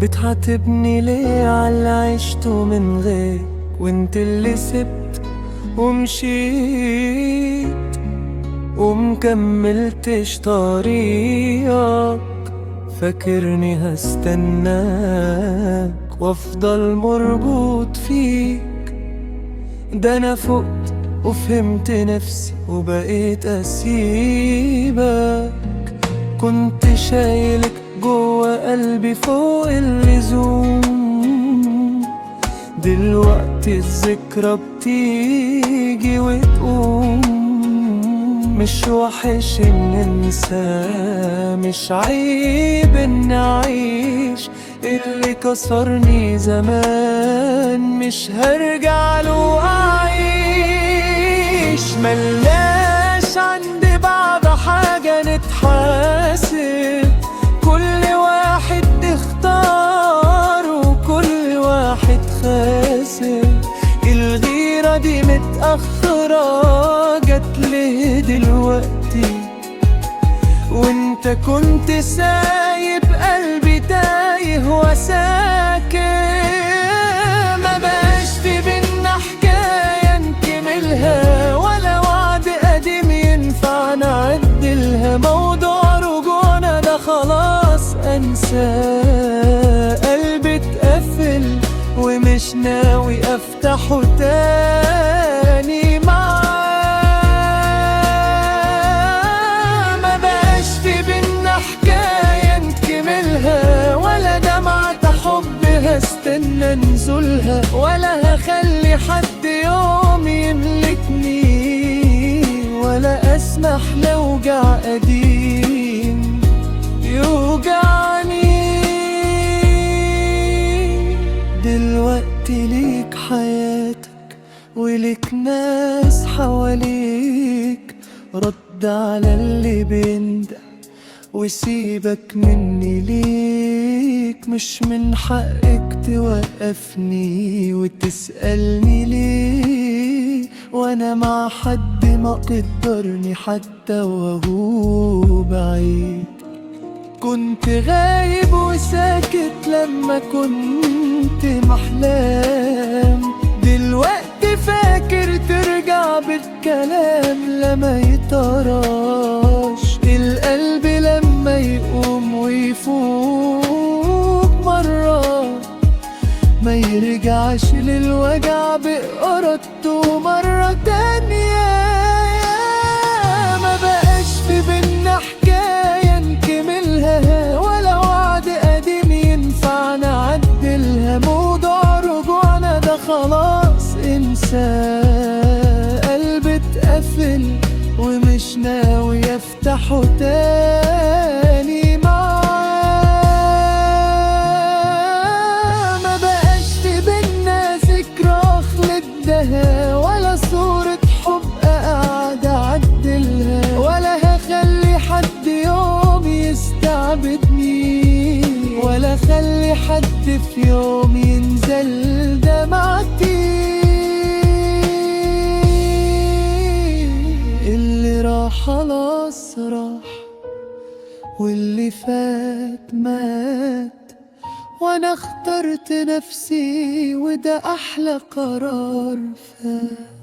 بتعاتبني ليه عاللي عشته من غير، وانت اللي سبت ومشيت ومكملتش طريقك. فاكرني هستناك وافضل مربوط فيك؟ ده انا فقت وفهمت نفسي وبقيت اسيبك. كنت شايلك جوا قلبي فوق اللزوم، دلوقتي الذكرى بتيجي وتقوم. مش وحش ان ننسى، مش عيب ان اعيش اللي كسرني زمان، مش هرجع له اعيش. ملناش عند بعض حاجة نتحاسب، كل واحد اختار وكل واحد خاسر. الغيرة دي متأخرة جت ليه دلوقتي، وانت كنت سايب قلبي تايه وساكن. ما بقاش في بينا حكاية نكملها، ولا وعد قديم ينفع نعدلها. موضوع رجوعنا ده خلاص انساه، قلبي اتقفل ومش ناوي افتحه تاني معاه. ما بقاش في بينا حكاية نكملها، ولا دمعة حب هستنى نزولها، ولا هخلي حد يوم يملكني، ولا اسمح لوجع قديم يوجعني. دلوقتي ليك حياتك وليك ناس حواليك، رد على اللي بيندى وسيبك مني ليك. مش من حقك توقفني وتسألني ليه، وانا مع حد ما قدرني حتى وهو بعيد. كنت غايب وساكت لما كنت محلام، دلوقتي فاكر ترجع بالكلام لما يطراش القلب، لما يقوم ويفوق مرة ما يرجعش للوجع بإرادته مرة تانية. ما بقاش في بينا حكاية نكملها، ولا وعد قديم ينفع نعدلها. موضوع رجوعنا ده خلاص انساه، قلبي اتقفل ومش ناوي افتحه تاني معاه. ما بقاش في بينا ذكرى خلدها، ولا صورة حب قاعد اعدلها، ولا هخلي حد يوم يستعبدني، ولا خلي حد في يوم ينزل دمعتي. اللي راح خلاص راح، واللي فات مات، وانا اخترت نفسي وده احلى قرار فات.